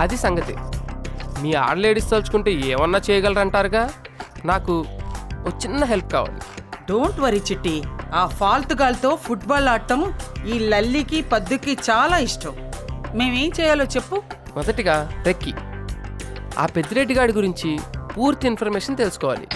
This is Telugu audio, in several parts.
అది సంగతి. మీ ఆడలేడీస్ తలుచుకుంటే ఏమన్నా చేయగలరంటారుగా. నాకు ఒక చిన్న హెల్ప్ కావాలి. డోంట్ వరీ చిట్టి, ఆ ఫాల్తు గాల్తో ఫుట్బాల్ ఆడటం ఈ లల్లికి పద్దుకి చాలా ఇష్టం. మేమేం చేయాలో చెప్పు. మొదటిగా రెక్కి, ఆ పెద్దిరెడ్డి గాడి గురించి పూర్తి ఇన్ఫర్మేషన్ తెలుసుకోవాలి.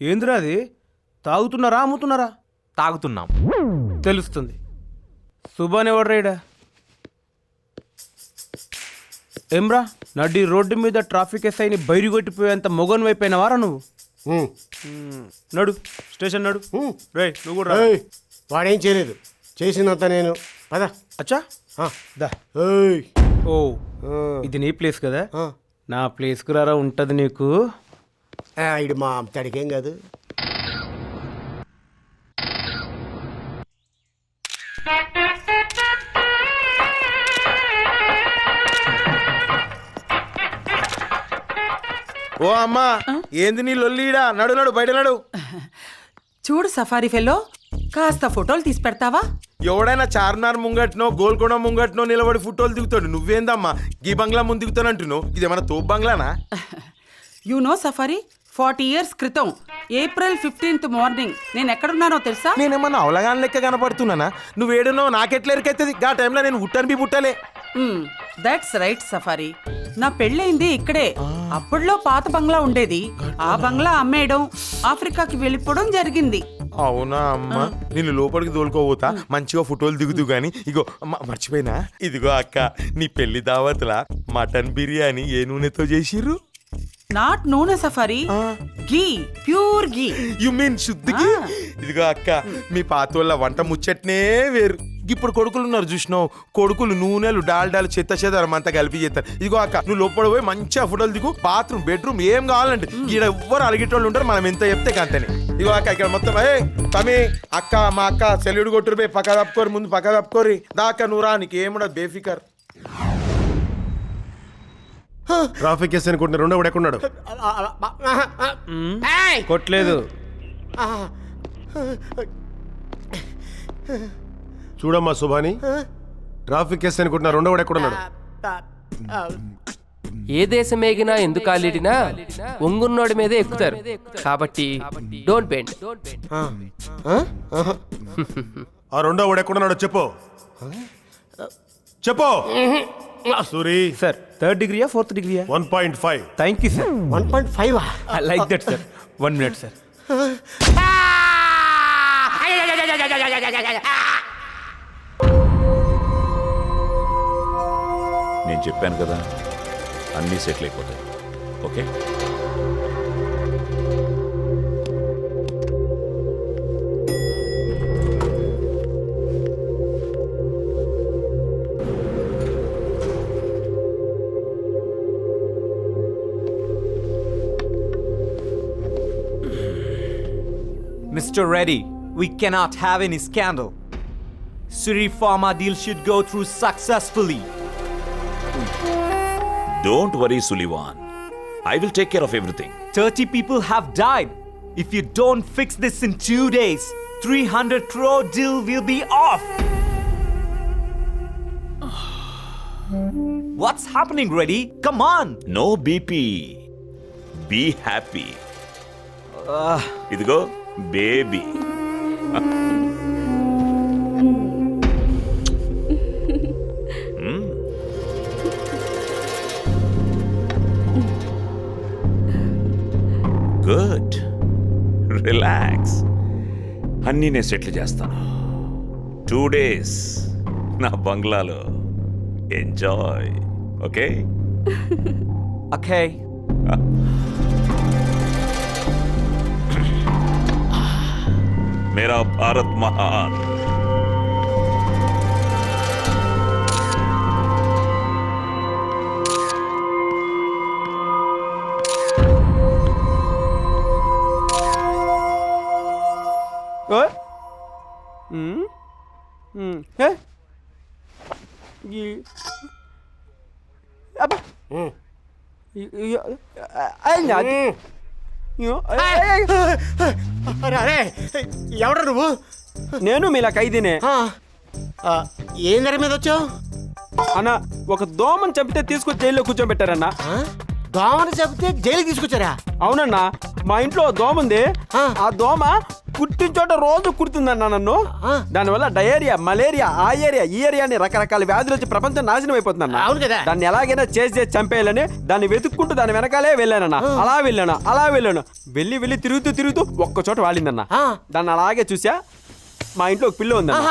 ఏందిరా అది? తాగుతున్నారా అమ్ముతున్నారా? తాగుతున్నాం. తెలుస్తుంది. సుబాన్ ఎవడ్రైడా? ఏమ్రా నడి రోడ్డు మీద ట్రాఫిక్ ఎస్ఐని బయలు కొట్టిపోయేంత మొగన్ వైపోయినవారా నువ్వు? నడు స్టేషన్ నడు. రే నువ్వు కూడా రా. వాడేం చేయలేదు, చేసినంత నేను. పదా అచ్చా దా. ఓ ఇది నీ ప్లేస్ కదా, నా ప్లేస్కు రారా ఉంటుంది నీకు. ఇడు మా అమ్మతాడికేం కాదు. ఓ అమ్మా, ఏంది నీ లొల్లీడా? నడు నడు బయట నడు. చూడు సఫారీ ఫెల్లో, కాస్త ఫోటోలు తీసి పెడతావా? ఎవడైనా చార్మినార్ ముంగట్నో గోల్కొండ ముంగట్నో నిలబడి ఫోటోలు దిగుతాడు, నువ్వేందమ్మా ఈ బంగ్లా ముందు దిగుతానంటున్నావు? ఇదేమన్నా తోపు బంగ్లానా? యు నో సఫారీ, 40 years క్రితం April 15th మార్నింగ్ నేను ఎక్కడున్నానో తెలుసా? నేనేమన్నా అవలగాని లెక్క కనపడుతున్నానా? నువ్వేడునో నాకెట్లా ఎరికైతుంది? గా టైంలో నేను ఉట్టని బి పుట్టలే. దట్స్ రైట్ సఫారీ, నా పెళ్ళైంది ఇక్కడే. అప్పుడులో పాత బంగ్లా ఉండేది, ఆ బంగ్లా అమ్మేయడం, ఆఫ్రికాకి వెళ్ళిపోవడం జరిగింది. అవునా అమ్మా, నేను లోపలికి తోలుకోపోతా, మంచిగా ఫోటోలు దిగుతూ గాని. ఇగో మర్చిపోయినా, ఇదిగో అక్క, నీ పెళ్లి దావత్లా మటన్ బిర్యానీ ఏ నూనెతో చేసిర్రు? నాట్ నూనె సఫారీ, ghee, pure ghee. You mean శుద్ధికి? ఇదిగో అక్క, మీ పాతోళ్ళ వంట ముచ్చట్నే వేరు. ఇప్పుడు కొడుకులు ఉన్నారు చూసినావు, కొడుకులు నూనెలు డాల్డాలు చెత్త చెదారం అంతా కలిపి చేస్తారు. ఇదిగో అక్క, నువ్వు లోపల పోయి మంచిగా ఫోటోలు దిగు. బాత్రూమ్ బెడ్రూమ్ ఏం కావాలంటే ఈడ ఎవ్వరు అలిగేటోళ్ళు ఉంటారు, మనం ఎంత చెప్తే కంతని. ఇదిగో అక్క, ఇక్కడ మొత్తం తమి అక్క, మా అక్క సెల్యూడ్ కొట్టురు పోయి పక్క తప్పుకోరు, ముందు పక్క తప్పుకోరి. దాకా నువ్వు రా, నీకు ఏముండదు, బేఫికర్. ట్రాఫిక్ కేసు అనుకుంటున్నా. రెండో వాడు ఎక్కడున్నాడు? కొట్లేదు. చూడమ్మా సుబాని, ట్రాఫిక్ కేసు అనుకుంటున్నా. రెండో వాడు ఎక్కడున్నాడు? ఏ దేశం ఏగినా ఎందుకు కాలిడినా ఒంగున్నోడి మీదే ఎక్కుతారు. కాబట్టి డోంట్ బెండ్. ఆ రెండో వాడు ఎక్కడున్నాడో చెప్పు. చెప్పు Suri. Sir 3rd డిగ్రీయా 4th డిగ్రీయా? 1.5. Thank you sir. 1.5 I like that sir. 1 minute sir. నేను చెప్పాను కదా, అన్నీ సెటిల్ అయిపోతాయి. Okay, Mr. Reddy, we cannot have any scandal. Suri Pharma deal should go through successfully. Don't worry Sullivan, I will take care of everything. 30 people have died. If you don't fix this in 2 days, 300 crore deal will be off. What's happening, Reddy? Come on. No BP, be happy. ఇదిగో బేబీ. Good, relax. అన్నీ నేను సెటిల్ చేస్తాను. 2 days నా బంగ్లాలో ఎంజాయ్. ఓకే? Okay. मेरा भारत महान. ఈ- అబ్బా. అయింది అది. అరే ఎవడ నువ్వు? నేను మీలా ఖైదీనే. ఏం గరి మీద వచ్చావు? అన్న ఒక దోమని చంపితే తీసుకొచ్చి జైల్లో కూర్చోబెట్టారన్న. దోమని చెప్తే జైలుకి తీసుకొచ్చారా? అవునన్నా, మా ఇంట్లో ఓ దోమ ఉంది. ఆ దోమ కుట్టిన చోట రోజు కుడుతుందన్న నన్ను. దానివల్ల డయేరియా, మలేరియా, ఆ ఏరియా ఈ ఏరియా అని రకరకాల వ్యాధులు వచ్చి ప్రపంచం నాశనం అయిపోతుందన్న. అవును కదా. దాన్ని ఎలాగైనా చేసి చంపేయాలని దాన్ని వెతుక్కుంటూ దాని వెనకాలే వెళ్ళానన్న. అలా వెళ్ళాను. వెళ్ళి తిరుగుతూ ఒక్క చోట వాలిందన్న. దాన్ని అలాగే చూసా. మా ఇంట్లో ఒక పిల్ల ఉందన్న,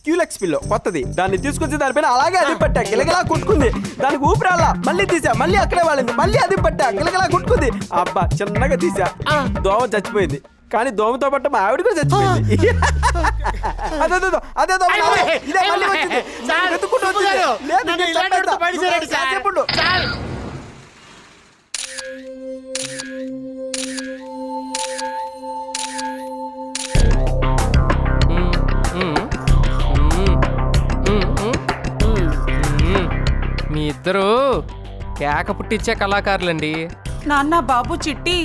క్యూలెక్స్ పిల్లో కొత్తది. దాన్ని తీసుకొచ్చి దానిపైన అలాగే అది పట్టా, గిలగలా కొట్టుకుంది. దానికి ఊపిరాళ్ళ మళ్ళీ తీసా, మళ్ళీ అక్కడే వాలింది, మళ్ళీ అది పట్టా, గిలగలా కొట్టుకుంది. అబ్బా చిన్నగా తీసా, దోమ చచ్చిపోయింది. కానీ దోమతో పాటు మా ఆవిడ కూడా చచ్చిపోయింది. అదే దోమ నాదే. ఇదే మళ్ళీ వచ్చింది. దాన్ని వెతుక్కుంటూ వచ్చింది. లేదు, నేను చంపేస్తా. కాసేపు ఉండు. మీ ఇద్దరు కేక పుట్టించే కళాకారులండి. నాన్న బాబు చిట్టి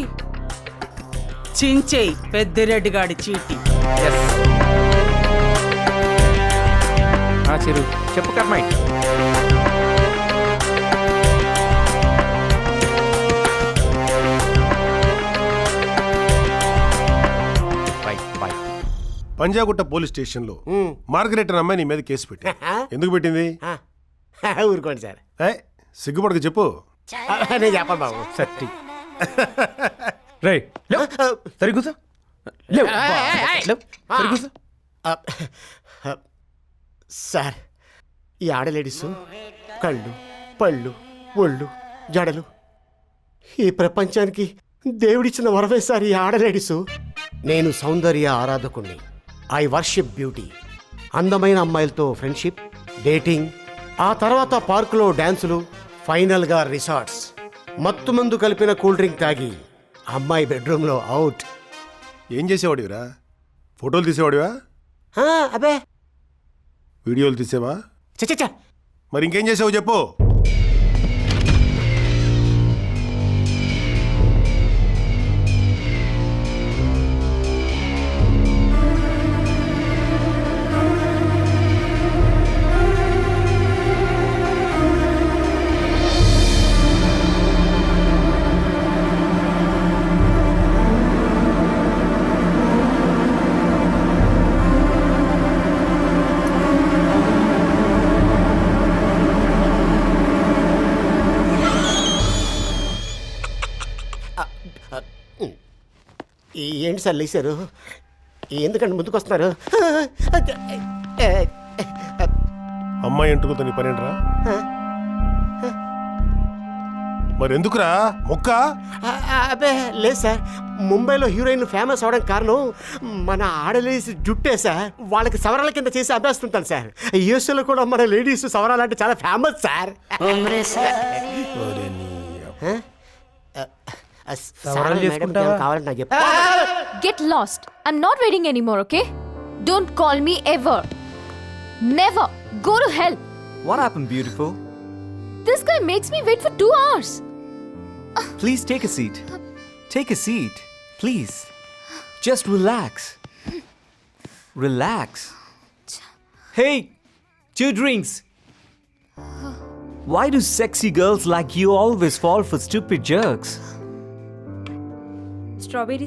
చించేయి పెద్దిరెడ్డి గాడి చీటి. చిరు చెప్పు కర్మై. పంజాగుట్ట పోలీస్ స్టేషన్ లో మార్గరెట్ అనే అమ్మాయి నీ మీద కేసు పెట్టి ఎందుకు పెట్టింది? ఊరుకోండి సార్. సిగ్గుపడక చెప్పు. నేను చెప్పను బాబు. సత్తి రేయ్ సరి కూర్చో. సరి కూర్చో. సార్, ఈ ఆడలేడీసు కళ్ళు, పళ్ళు, ఒళ్ళు, జడలు ఈ ప్రపంచానికి దేవుడిచ్చిన వరమే సార్ ఈ ఆడలేడీసు. నేను సౌందర్య ఆరాధకుణ్ణి. I worship beauty. అందమైన అమ్మాయిలతో ఫ్రెండ్షిప్, డేటింగ్, ఆ తర్వాత పార్కులో డ్యాన్సులు, ఫైనల్గా రిసార్ట్స్. మత్తు మందు కలిపిన కూల్ డ్రింక్ తాగి అమ్మాయి బెడ్రూమ్లో అవుట్. ఏం చేసేవాడివిరా? ఫోటోలు తీసేవాడివా? అబే వీడియోలు తీసేవా? చచ్చా. మరి ఇంకేం చేసావు చెప్పు. ఏంటి సార్ లేచారు? ఎందుకంటే ముందుకు వస్తున్నారు? అమ్మాయి ఎంటుకుతో నీ పనేంట్రా? మరి ఎందుకురా మొక్క? అబ్బే లేదు సార్, ముంబైలో హీరోయిన్ ఫేమస్ అవడం కారణం మన ఆడలేసి జుట్టే సార్. వాళ్ళకి సవరాల కింద చేసి అభ్యాస్తుంటాను సార్. యూఎస్ఏలో కూడా మన లేడీస్ సవరాలు అంటే చాలా ఫేమస్ సార్. కావాలంటే నాకు చెప్పు. Get lost. I'm not waiting anymore, okay? Don't call me ever. Never. Go to hell. What happened, beautiful? This guy makes me wait for 2 hours. Please take a seat. Take a seat. Please. Just relax. Relax. Hey, 2 drinks. Why do sexy girls like you always fall for stupid jerks? Strawberry